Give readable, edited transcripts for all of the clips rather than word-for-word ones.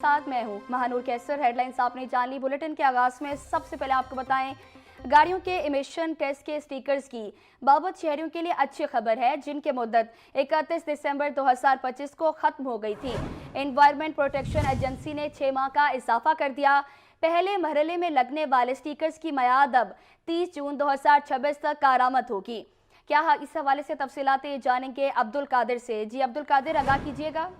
साथ मैं हूं महानूर कैसर। हेडलाइंस आपने जान ली। बुलेटिन के आगाज में सबसे पहले आपको बताएं, गाड़ियों के इमिशन टेस्ट के स्टिकर्स की बाबत शहरियों के लिए अच्छी खबर है, जिनकी मुद्दत 31 दिसंबर 2025 को खत्म हो गई थी। एनवायरमेंट प्रोटेक्शन एजेंसी ने 6 माह का इजाफा कर दिया। पहले मरहले में लगने वाले स्टिकर्स की मियाद अब 30 जून 2026 तक कारआमद होगी। क्या इस हवाले से तफसीलातें जानेंगे अब्दुल कादिर से। जी अब्दुल कादिर, आगाह कीजिएगा।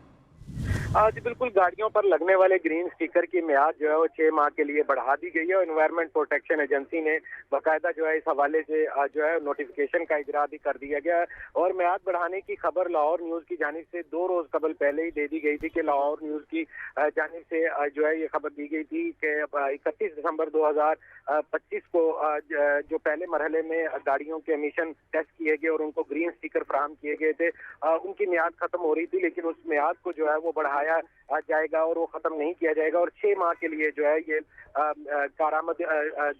जी बिल्कुल, गाड़ियों पर लगने वाले ग्रीन स्टिकर की मियाद जो है वो 6 माह के लिए बढ़ा दी गई है और एनवायरमेंट प्रोटेक्शन एजेंसी ने बाकायदा जो है इस हवाले से जो है नोटिफिकेशन का इजरा भी कर दिया गया है। और मियाद बढ़ाने की खबर लाहौर न्यूज़ की जानिब से 2 रोज कबल पहले ही दे दी गई थी कि लाहौर न्यूज़ की जानिब से जो है ये खबर दी गई थी कि 31 दिसंबर 2025 को जो पहले मरहले में गाड़ियों के एमिशन टेस्ट किए गए और उनको ग्रीन स्टिकर फराहम किए गए थे, उनकी मियाद खत्म हो रही थी, लेकिन उस मियाद को जो है वो बढ़ाया जाएगा और वो खत्म नहीं किया जाएगा और 6 माह के लिए जो है ये कारआमद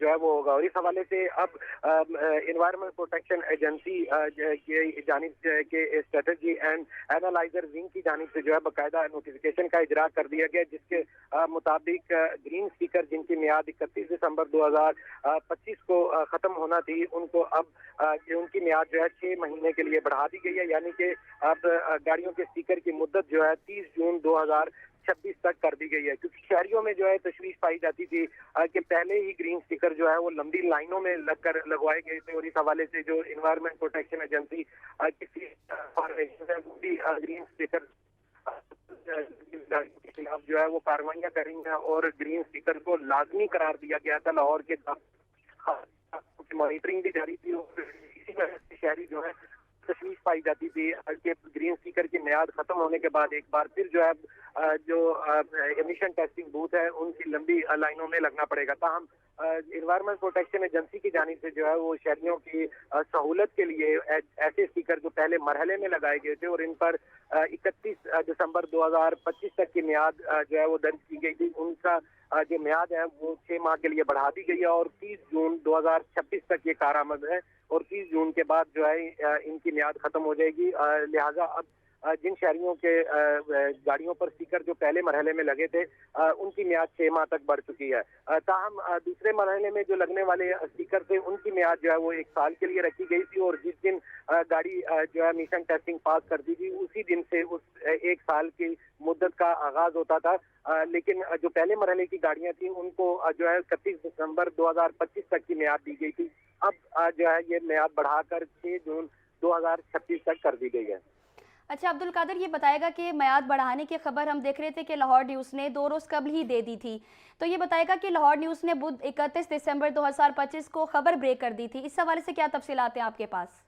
जो है वो होगा। और इस हवाले से अब एनवायरमेंट प्रोटेक्शन एजेंसी की जानिब के स्ट्रेटजी एंड एनालाइजर विंग की जानिब से जो है बाकायदा नोटिफिकेशन का इजरा कर दिया गया, जिसके मुताबिक ग्रीन स्टिकर जिनकी मियाद 31 दिसंबर 2025 को खत्म होना थी, उनको अब उनकी मियाद जो है 6 महीने के लिए बढ़ा दी गई है। यानी कि अब गाड़ियों के स्टिकर की मुद्दत जो है 30 जून 2026 तक कर दी गई है, क्योंकि शहरियों में जो है तशवीश पाई जाती थी कि पहले ही ग्रीन स्टिकर जो है वो लंबी लाइनों में लगवाए गए थे और इस हवाले से जो एनवायरमेंट प्रोटेक्शन एजेंसी किसी ग्रीन स्टिकर के खिलाफ जो है वो कार्रवाइयां करेंगे और ग्रीन स्टिकर को लाजमी करार दिया गया था। लाहौर के मॉनिटरिंग भी जारी थी और इसी वजह से शहरी जो है तशवीश पाई जाती थी कि ग्रीन स्टिकर की मियाद खत्म होने के बाद एक बार फिर जो है जो एमिशन टेस्टिंग बूथ है उनकी लंबी लाइनों में लगना पड़ेगा। ताहम एनवायरमेंट प्रोटेक्शन एजेंसी की जानिब से जो है वो शहरियों की सहूलत के लिए ऐसे स्टिकर जो पहले मरहले में लगाए गए थे और इन पर 31 दिसंबर 2025 तक की मियाद जो है वो दर्ज की गई थी, उनका जो मियाद है वो 6 माह के लिए बढ़ा दी गई है और 30 जून 2026 तक ये कारआमद है और 30 जून के बाद जो है इनकी मियाद खत्म हो जाएगी। लिहाजा अब जिन शहरियों के गाड़ियों पर स्टिकर जो पहले मरहले में लगे थे उनकी मियाद 6 माह तक बढ़ चुकी है। ताहम दूसरे मरहले में जो लगने वाले स्टिकर थे उनकी मियाद जो है वो 1 साल के लिए रखी गई थी और जिस दिन गाड़ी जो है मिशन टेस्टिंग पास कर दी थी उसी दिन से उस 1 साल की मुद्दत का आगाज होता था। लेकिन जो पहले मरहले की गाड़ियां थी उनको जो है 31 दिसंबर 2025 तक की मियाद दी गई थी। अब जो है ये मियाद बढ़ाकर 6 जून 2026 तक कर दी गई है। अच्छा अब्दुल कादिर, ये बताएगा कि मियाद बढ़ाने की खबर हम देख रहे थे कि लाहौर न्यूज़ ने 2 रोज़ कबल ही दे दी थी, तो ये बताएगा कि लाहौर न्यूज़ ने बुध 31 दिसंबर 2025 को खबर ब्रेक कर दी थी। इस हवाले से क्या तफसीलात हैं आपके पास?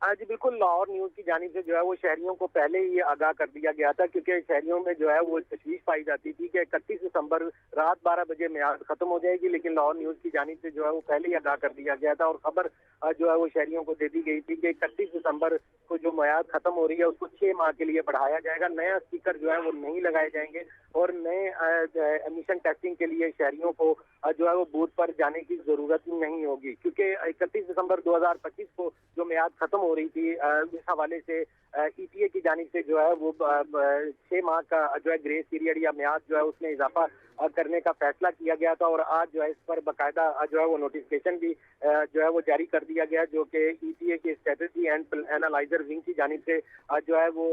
जी बिल्कुल, लाहौर न्यूज़ की जानिब से जो है वो शहरियों को पहले ही आगाह कर दिया गया था, क्योंकि शहरियों में जो है वो तशवीश पाई जाती थी कि 31 दिसंबर रात 12 बजे मियाद खत्म हो जाएगी, लेकिन लाहौर न्यूज़ की जानिब से जो है वो पहले ही आगाह कर दिया गया था और खबर जो है वो शहरियों को दे दी गई थी कि 31 दिसंबर को जो मियाद खत्म हो रही है उसको 6 माह के लिए बढ़ाया जाएगा। नया स्टिकर जो है वो नहीं लगाए जाएंगे और नए एमिशन टेस्टिंग के लिए शहरियों को जो है वो बूथ पर जाने की जरूरत नहीं होगी, क्योंकि 31 दिसंबर 2025 को जो मियाद खत्म हो रही थी इस हवाले से ईटीए की जानिब से जो है वो 6 माह का जो है ग्रेस पीरियड या मियाद जो है उसमें इजाफा करने का फैसला किया गया था और आज जो है इस पर बाकायदा जो है वो नोटिफिकेशन भी जो है वो जारी कर दिया गया, जो कि ईटीए के स्ट्रेटजी एंड एनालाइजर विंग की जानिब से जो है वो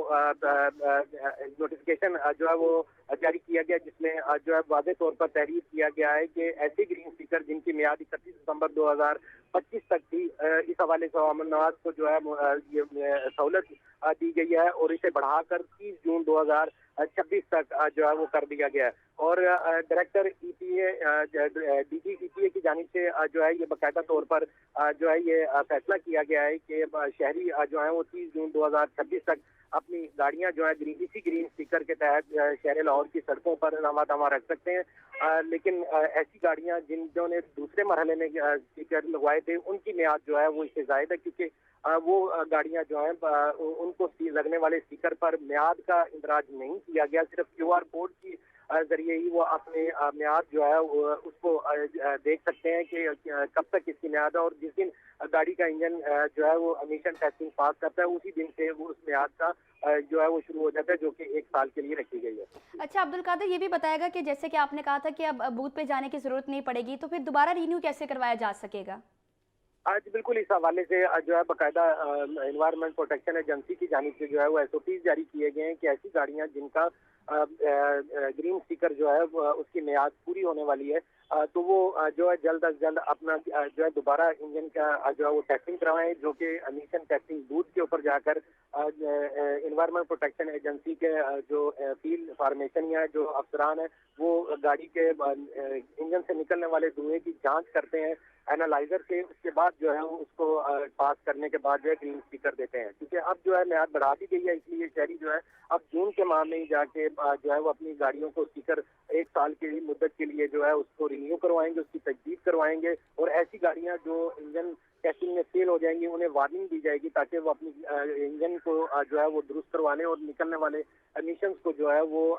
नोटिफिकेशन जो है वो जारी किया गया, जिसमें जो है वाज़ेह तौर पर तहरीर किया गया है कि ऐसे ग्रीन स्टिकर जिनकी मियाद 31 दिसंबर 2025 तक थी, इस हवाले से अवाम नवाज को जो है ये सहूलत दी गई है और इसे बढ़ाकर 30 जून 2026 तक जो है वो कर दिया गया है। और डायरेक्टर ईटीए डीजी ईटीए की जानिब से जो है ये बाकायदा तौर पर जो है ये फैसला किया गया है कि शहरी जो है वो 30 जून 2026 तक अपनी गाड़ियां जो है इसी ग्रीन स्टिकर के तहत शहर लाहौर की सड़कों पर रवा दवा रख सकते हैं। लेकिन ऐसी गाड़ियां जिन्होंने दूसरे मरहले में स्टिकर लगवाए थे उनकी मियाद जो है वो इससे ज़ायद है, क्योंकि वो गाड़ियां जो हैं उनको लगने वाले स्टिकर पर मियाद का इंदराज नहीं किया गया, सिर्फ क्यूआर कोड की ذریعے ہی وہ اپنے میعاد جو ہے اس کو دیکھ سکتے ہیں کہ کب تک اس کی میعاد ہے، اور جس دن گاڑی کا انجن جو ہے وہ امیشن ٹیسٹنگ پاس کرتا ہے اسی دن سے وہ اس میعاد کا جو ہے وہ شروع ہو جاتا ہے، جو کہ 1 سال کے لیے رکھی گئی ہے۔ اچھا عبد القادر، یہ بھی بتائے گا کہ جیسے کہ آپ نے کہا تھا کہ اب بوتھ پہ جانے کی ضرورت نہیں پڑے گی، تو پھر دوبارہ رینیو کیسے کروایا جا سکے گا؟ آج بالکل اس حوالے سے جو ہے باقاعدہ انوائرمنٹ پروٹیکشن ایجنسی کی جانب سے جو ہے وہ SOPs جاری کیے گئے ہیں کہ ایسی گاڑیاں جن کا گرین اسٹیکر جو ہے اس کی میعاد پوری ہونے والی ہے تو وہ جو ہے جلد از جلد اپنا جو ہے دوبارہ انجن کا جو ہے وہ ٹیسٹنگ کروائیں، جو کہ امیشن ٹیسٹنگ بوتھ کے اوپر جا کر انوائرمنٹ پروٹیکشن ایجنسی کے جو فیلڈ فارمیشن یا جو افسران ہیں وہ گاڑی کے انجن سے نکلنے والے دھوئیں کی جانچ کرتے ہیں اینالائزر سے، اس کے بعد جو ہے اس کو پاس کرنے کے بعد جو ہے گرین اسٹیکر دیتے ہیں، کیونکہ اب جو ہے میعاد بڑھا دی گئی ہے، اس لیے شہری جو ہے اب جون کے ماہ میں ہی جا کے جو ہے وہ اپنی گاڑیوں کو اسٹیکر 1 سال کی مدت کے لیے جو ہے اس کو رینیو کروائیں گے، اس کی تجدید کروائیں گے، اور ایسی گاڑیاں جو انجن ٹیسٹنگ میں فیل ہو جائیں گی انہیں وارننگ دی جائے گی تاکہ وہ اپنی انجن کو جو ہے وہ درست کروانے اور نکلنے والے ایمیشنز کو جو ہے وہ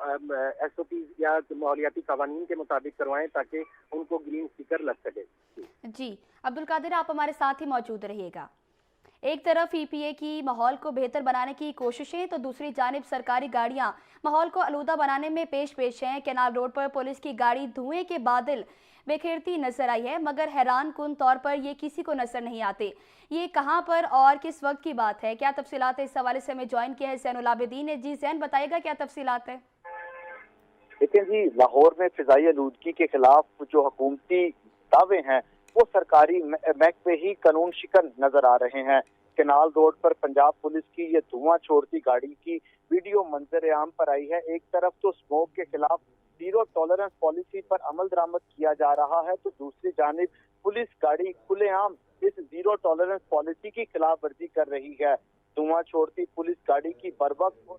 SOPs یا ماحولیاتی قوانین کے مطابق کروائیں تاکہ ان کو گرین اسٹیکر لگ سکے۔ جی عبد القادر، آپ ہمارے ساتھ ہی موجود رہیے گا۔ ایک طرف EPA کی ماحول کو بہتر بنانے کی کوششیں تو دوسری جانب سرکاری گاڑیاں ماحول کو آلودہ بنانے میں پیش ہیں۔ کینال روڈ پر پولیس کی گاڑی دھوئیں کے بادل بکھیرتی نظر آئی ہے، مگر حیران کن طور پر یہ کسی کو نظر نہیں آتے۔ یہ کہاں پر اور کس وقت کی بات ہے؟ کیا تفصیلات ہے؟ اس حوالے سے ہمیں جوائن کیا ہے زین العابدین نے۔ جی زین، بتائے گا کیا تفصیلات ہے؟ لیکن جی، لاہور میں فضائی آلودگی کے خلاف جو حکومتی دعوے ہیں وہ سرکاری محکمے ہی قانون شکن نظر آ رہے ہیں۔ کینال روڈ پر پنجاب پولیس کی یہ دھواں چھوڑتی گاڑی کی ویڈیو منظر عام پر آئی ہے۔ ایک طرف تو اسموک کے خلاف زیرو ٹالرنس پالیسی پر عمل درآمد کیا جا رہا ہے، تو دوسری جانب پولیس گاڑی کھلے عام اس زیرو ٹالرنس پالیسی کی خلاف ورزی کر رہی ہے۔ دھواں چھوڑتی پولیس گاڑی کی بروقت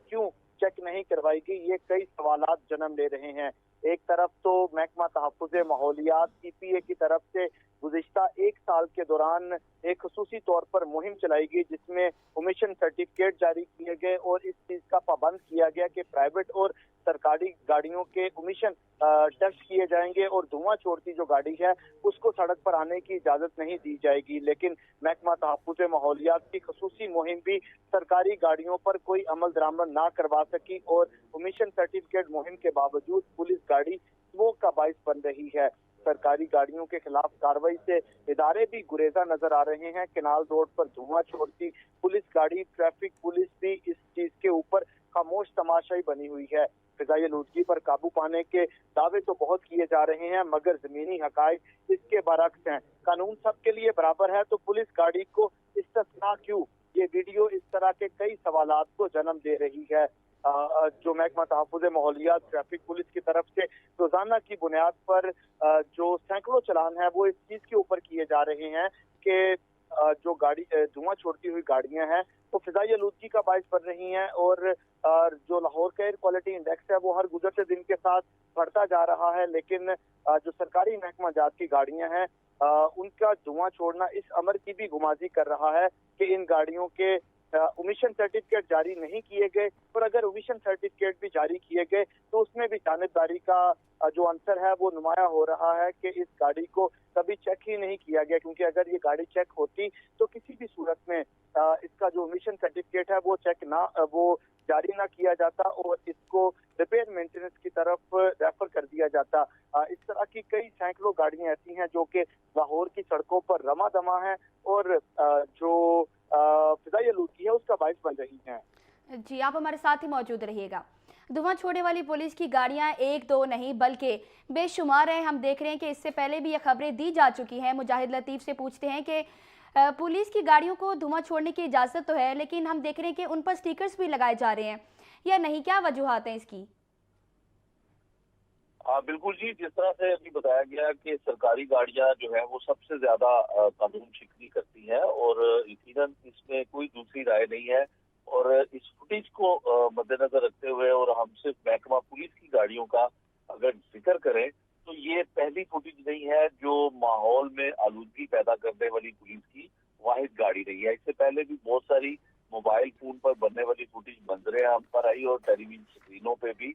کیوں چیک نہیں کروائی گئی، یہ کئی سوالات جنم لے رہے ہیں۔ ایک طرف تو محکمہ تحفظ ماحولیات EPA کی طرف سے گزشتہ 1 سال کے دوران ایک خصوصی طور پر مہم چلائی گئی جس میں امیشن سرٹیفکیٹ جاری کیے گئے اور اس چیز کا پابند کیا گیا کہ پرائیویٹ اور سرکاری گاڑیوں کے امیشن ٹیسٹ کیے جائیں گے اور دھواں چھوڑتی جو گاڑی ہے اس کو سڑک پر آنے کی اجازت نہیں دی جائے گی۔ لیکن محکمہ تحفظ ماحولیات کی خصوصی مہم بھی سرکاری گاڑیوں پر کوئی عمل درآمد نہ کروا سکی اور امیشن سرٹیفکیٹ مہم کے باوجود پولیس گاڑی اسموک کا باعث بن رہی ہے۔ سرکاری گاڑیوں کے خلاف کارروائی سے ادارے بھی گریزاں نظر آ رہے ہیں۔ کینال روڈ پر دھواں چھوڑتی پولیس گاڑی، ٹریفک پولیس بھی اس چیز کے اوپر خاموش تماشائی بنی ہوئی ہے۔ فضائی آلودگی پر قابو پانے کے دعوے تو بہت کیے جا رہے ہیں مگر زمینی حقائق اس کے برعکس ہیں۔ قانون سب کے لیے برابر ہے تو پولیس گاڑی کو استثناء کیوں؟ یہ ویڈیو اس طرح کے کئی سوالات کو جنم دے رہی ہے۔ جو محکمہ تحفظ ماحولیات ٹریفک پولیس کی طرف سے روزانہ کی بنیاد پر جو سینکڑوں چلان ہیں وہ اس چیز کے اوپر کیے جا رہے ہیں کہ جو گاڑی دھواں چھوڑتی ہوئی گاڑیاں ہیں وہ فضائی آلودگی کا باعث بن رہی ہیں اور جو لاہور کا ایئر کوالٹی انڈیکس ہے وہ ہر گزرتے دن کے ساتھ بڑھتا جا رہا ہے۔ لیکن جو سرکاری محکمہ جات کی گاڑیاں ہیں ان کا دھواں چھوڑنا اس امر کی بھی گمازی کر رہا ہے کہ ان گاڑیوں کے امیشن سرٹیفکیٹ جاری نہیں کیے گئے، اور اگر امیشن سرٹیفکیٹ بھی جاری کیے گئے تو اس میں بھی جانبداری کا جو عنصر ہے وہ نمایاں ہو رہا ہے کہ اس گاڑی کو کبھی چیک ہی نہیں کیا گیا، کیونکہ اگر یہ گاڑی چیک ہوتی تو کسی بھی صورت میں اس کا جو امیشن سرٹیفکیٹ ہے وہ چیک وہ جاری نہ کیا جاتا اور اس کو ریپیئر مینٹیننس کی طرف ریفر کر دیا جاتا۔ اس طرح کی کئی سینکڑوں گاڑیاں ایسی ہیں جو کہ لاہور کی سڑکوں پر رواں دماں ہیں اور جو فضائی آلودگی ہے اس کا باعث بن رہی ہیں۔ جی، آپ ہمارے ساتھ ہی موجود رہیے گا۔ دھواں چھوڑنے والی پولیس کی گاڑیاں 1-2 نہیں بلکہ بے شمار ہیں۔ ہم دیکھ رہے ہیں کہ اس سے پہلے بھی یہ خبریں دی جا چکی ہیں۔ مجاہد لطیف سے پوچھتے ہیں کہ پولیس کی گاڑیوں کو دھواں چھوڑنے کی اجازت تو ہے لیکن ہم دیکھ رہے ہیں کہ ان پر سٹیکرز بھی لگائے جا رہے ہیں یا نہیں، کیا وجوہات ہیں اس کی؟ بالکل جی، جس طرح سے ابھی بتایا گیا کہ سرکاری گاڑیاں جو ہے وہ سب سے زیادہ قانون شکنی کرتی ہیں اور یقیناً اس میں کوئی دوسری رائے نہیں ہے، اور اس فوٹیج کو مد نظر رکھتے ہوئے اور ہم صرف محکمہ پولیس کی گاڑیوں کا اگر ذکر کریں تو یہ پہلی فوٹیج نہیں ہے جو ماحول میں آلودگی پیدا کرنے والی پولیس کی واحد گاڑی رہی ہے۔ اس سے پہلے بھی بہت ساری موبائل فون پر بننے والی فوٹیج منظر عام پر آئی اور ٹیلی ویژن اسکرینوں پہ بھی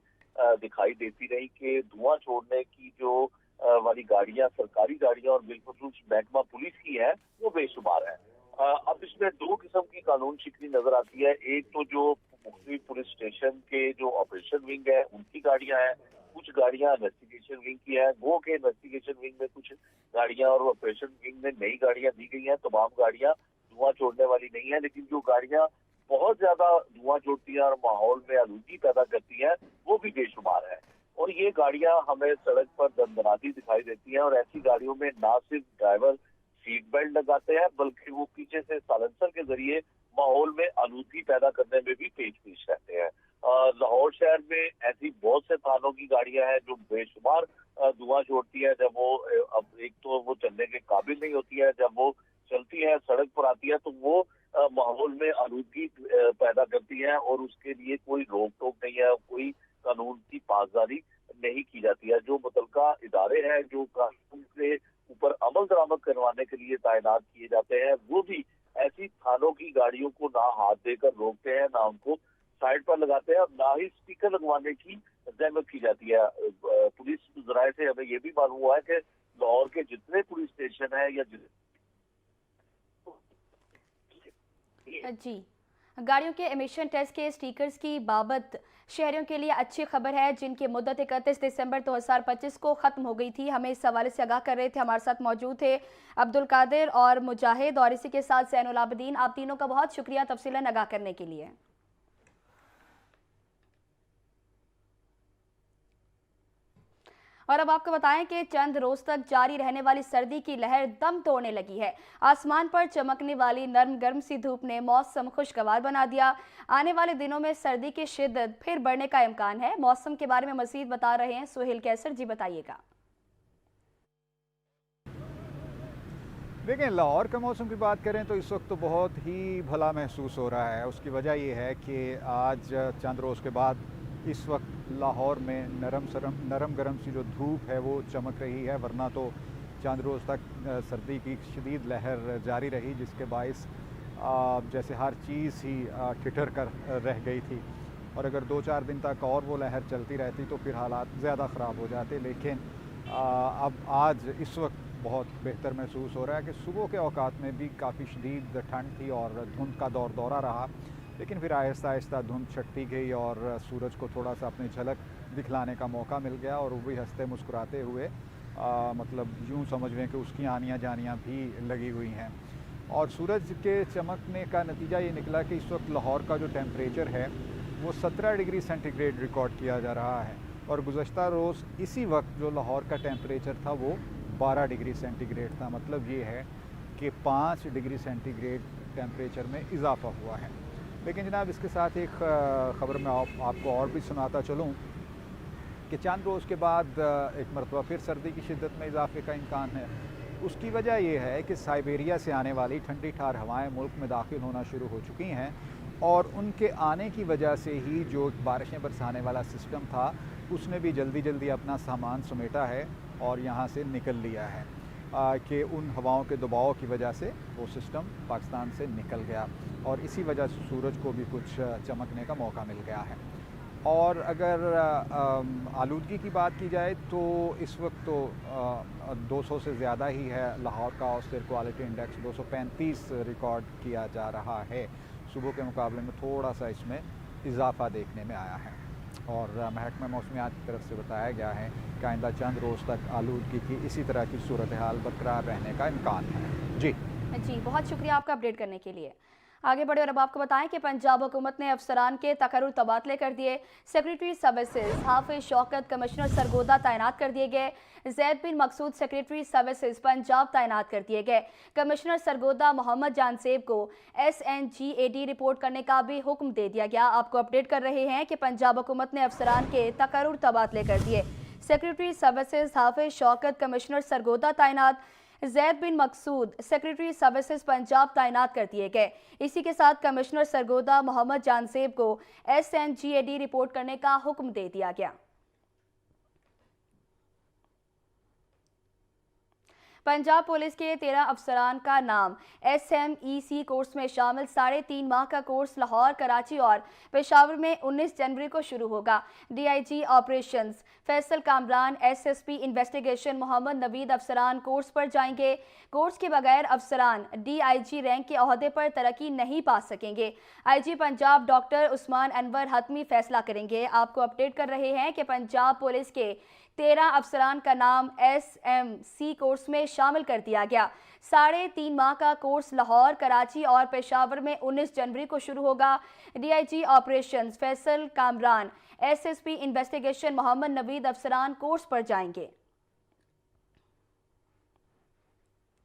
दिखाई देती रही कि धुआं छोड़ने की जो वाली गाड़ियां, सरकारी गाड़ियां और बिलखुसूस महकमा पुलिस की है, वो बेशुमार है। अब इसमें दो किस्म की कानून शिकनी नजर आती है। एक तो जो मुख्तलिफ पुलिस स्टेशन के जो ऑपरेशन विंग है उनकी गाड़ियां हैं, कुछ गाड़ियां इन्वेस्टिगेशन विंग की है। गो के इन्वेस्टिगेशन विंग में कुछ गाड़ियां और ऑपरेशन विंग में नई गाड़ियां दी गई हैं। तमाम गाड़ियां धुआं छोड़ने वाली नहीं है, लेकिन जो गाड़ियां बहुत ज्यादा धुआं छोड़ती हैं और माहौल में आलूगी पैदा करती हैं, वो भी बेशुमार है। और ये गाड़ियां हमें सड़क पर दनदनाती दिखाई देती हैं, और ऐसी गाड़ियों में ना सिर्फ ड्राइवर सीट बेल्ट लगाते हैं, बल्कि वो पीछे से साइलेंसर के जरिए माहौल में आलूगी पैदा करने में भी पेश रहते हैं। लाहौर शहर में ऐसी बहुत से थानों की गाड़ियां हैं जो बेशुमार धुआं छोड़ती है। जब वो अब एक तो वो चलने के काबिल नहीं होती है, जब वो चलती है, सड़क पर आती है, तो वो माहौल में आलूगी पैदा करती है, और उसके लिए कोई रोक टोक नहीं है, कोई कानून की पासदारी नहीं की जाती है। जो मुतलका इदारे हैं जो कानून के ऊपर अमल दरामद करवाने के लिए तैनात किए जाते हैं, वो भी ऐसी थानों की गाड़ियों को ना हाथ देकर रोकते हैं, ना उनको साइड पर लगाते हैं, और ना ही स्पीकर लगवाने की जहमत की जाती है। पुलिस जराये से हमें ये भी मालूम हुआ है कि लाहौर के जितने पुलिस स्टेशन है या जी, गाड़ियों के एमिशन टेस्ट के स्टिकर्स की बाबत शहरियों के लिए अच्छी खबर है, जिनकी मुद्दत 31 दिसंबर 2025 को ख़त्म हो गई थी। हमें इस हवाले से आगाह कर रहे थे, हमारे साथ मौजूद थे अब्दुल कादिर और मुजाहिद, और इसी के साथ ज़ैनुल आबिदीन। आप तीनों का बहुत शुक्रिया तफसीलन आगाह करने के लिए। और अब आपको बताएं कि चंद रोज तक जारी रहने वाली सर्दी की लहर दम तोड़ने लगी है। आसमान पर चमकने वाली नरम गर्म सी धूप ने मौसम खुशगवार बना दिया। आने वाले दिनों में सर्दी की शिद्दत फिर बढ़ने का इम्कान है। मौसम के बारे में मजीद बता रहे हैं सुहेल कैसर जी, बताइएगा। देखिए, लाहौर के मौसम की बात करें तो इस वक्त तो बहुत ही भला महसूस हो रहा है। उसकी वजह ये है कि आज चंद रोज़ के बाद इस वक्त लाहौर में नरम गरम सी जो धूप है वो चमक रही है, वरना तो चंद रोज़ तक सर्दी की शदीद लहर जारी रही, जिसके बायस जैसे हर चीज़ ही ठिठर कर रह गई थी। और अगर 2-4 दिन तक और वो लहर चलती रहती तो फिर हालात ज़्यादा ख़राब हो जाते। लेकिन अब आज इस वक्त बहुत बेहतर महसूस हो रहा है कि सुबह के औकात में भी काफ़ी शदीद ठंड थी और धुंध का दौरा रहा, लेकिन फिर आहिस्ता आहिस्ता धुंध छटती गई और सूरज को थोड़ा सा अपनी झलक दिखलाने का मौका मिल गया, और वो भी हंसते मुस्कुराते हुए मतलब यूँ समझ लें कि उसकी आनियाँ जानियाँ भी लगी हुई हैं। और सूरज के चमकने का नतीजा ये निकला कि इस वक्त लाहौर का जो टेम्परेचर है वो 17 डिग्री सेंटीग्रेड रिकॉर्ड किया जा रहा है, और गुज़श्ता रोज़ इसी वक्त जो लाहौर का टेम्परेचर था वो 12 डिग्री सेंटीग्रेड था। मतलब ये है कि 5 डिग्री सेंटीग्रेड टेम्परेचर में इजाफा हुआ है। लेकिन जनाब, इसके साथ एक ख़बर मैं आपको और भी सुनाता चलूँ कि चंद रोज़ के बाद एक मरतबा फिर सर्दी की शिद्दत में इजाफे का इम्कान है। उसकी वजह यह है कि साइबेरिया से आने वाली ठंडी ठार हवाएं मुल्क में दाखिल होना शुरू हो चुकी हैं, और उनके आने की वजह से ही जो बारिशें बरसाने वाला सिस्टम था उसने भी जल्दी अपना सामान समेटा है और यहाँ से निकल लिया है कि उन हवाओं के दबाव की वजह से वो सिस्टम पाकिस्तान से निकल गया, और इसी वजह से सूरज को भी कुछ चमकने का मौका मिल गया है। और अगर आलूदगी की बात की जाए तो इस वक्त तो 200 से ज़्यादा ही है। लाहौर का ऑस्टेर क्वालिटी इंडेक्स 235 रिकॉर्ड किया जा रहा है। सुबह के मुकाबले में थोड़ा सा इसमें इजाफा देखने में आया है, और महकमा मौसमियात की तरफ से बताया गया है कि आइंदा चंद रोज़ तक आलूदगी की इसी तरह की सूरत हाल बरकरार रहने का इम्कान है। जी, बहुत शुक्रिया आपका अपडेट करने के लिए। आगे बढ़े और अब आपको बताएं कि पंजाब हुकूमत ने अफसरान के तकर्रुर तबादले कर दिए। सेक्रेटरी सर्विसेज हाफिज शौकत कमिश्नर सरगोदा तैनात कर दिए गए। जैद बिन मकसूद सेक्रेटरी सर्विसेज पंजाब तैनात कर दिए गए। कमिश्नर सरगोदा मोहम्मद जानसेब को SNGAD रिपोर्ट करने का भी हुक्म दे दिया गया। आपको अपडेट कर रहे हैं कि पंजाब हुकूमत ने अफसरान के तकर्रुर तबादले कर दिए। सेक्रेटरी सर्विसेज हाफिज शौकत कमिश्नर सरगोदा तैनात, जैद बिन मकसूद सेक्रेटरी सर्विसेज पंजाब तैनात कर दिए गए। इसी के साथ कमिश्नर सरगोदा मोहम्मद जानसेब को SNGAD रिपोर्ट करने का हुक्म दे दिया गया। पंजाब पुलिस के 13 अफसरान का नाम SMEC कोर्स में शामिल 3.5 माह का कोर्स लाहौर, कराची और पेशावर में 19 जनवरी को शुरू होगा। DIG operations Faisal Kamran, SSP investigation Mohammad Naveed अफसरान कोर्स पर जाएंगे। कोर्स के बगैर अफसरान DIG रैंक के ओहदे पर तरक्की नहीं पा सकेंगे। IG पंजाब डॉक्टर उस्मान अनवर हतमी फैसला करेंगे। आपको अपडेट कर रहे हैं कि पंजाब पुलिस के 13 अफसरान का नाम SMC कोर्स में शामिल कर दिया गया। 3.5 माह का कोर्स लाहौर, कराची और पेशावर में 19 जनवरी को शुरू होगा। DIG operations Faisal Kamran, SSP investigation Mohammad Naveed अफसरान कोर्स पर जाएंगे।